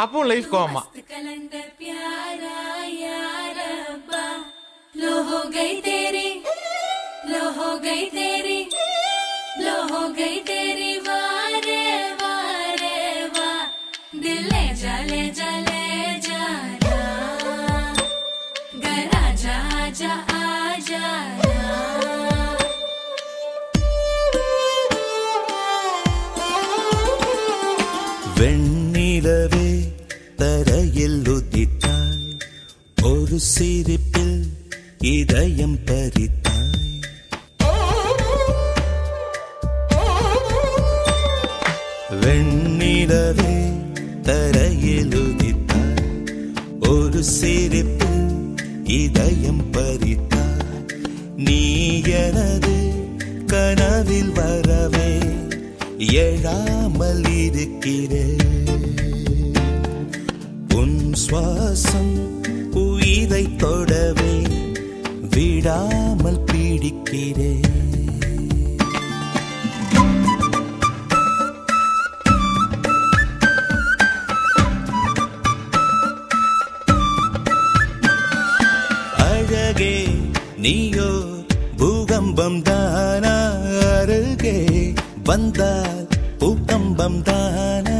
அப்பவும் லைஃப் கோவமா. வெண்ணிலவே தரையில் உதித்தாய், ஒரு சிரிப்பில் இதயம் பறித்தாய். வெண்ணிலவே தரையில் உதித்தாய், ஒரு சிரிப்பில் இதயம் பறித்தாய். நீ எனது கனவில் வரவே எழாமல் இருக்கிறேன். உன் சுவாசம் உயிரை தொடவே விடாமல் பிடிக்கிறேன். அழகே நீயோ பூகம்பம் தானா, அருகே வந்தால் பூகம்பம் தானா?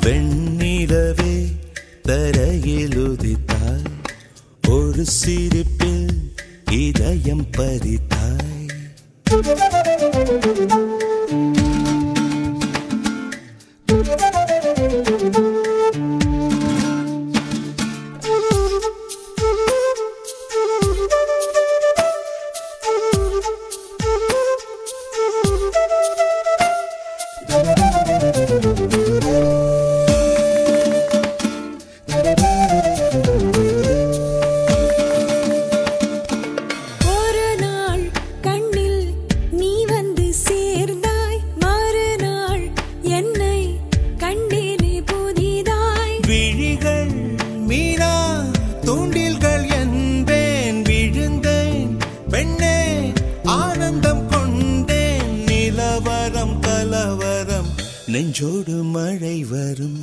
வெண்ணிலவே தரையில் உதித்தாய், ஒரு சிரிப்பில் இதயம் பறித்தாய். விழிகள் மீனா தூண்டில்கள் என்பேன், விழுந்தேன் பெண்ணே ஆனந்தம் கொண்டேன். நிலவரம் கலவரம் நெஞ்சோடு மழை வரும்.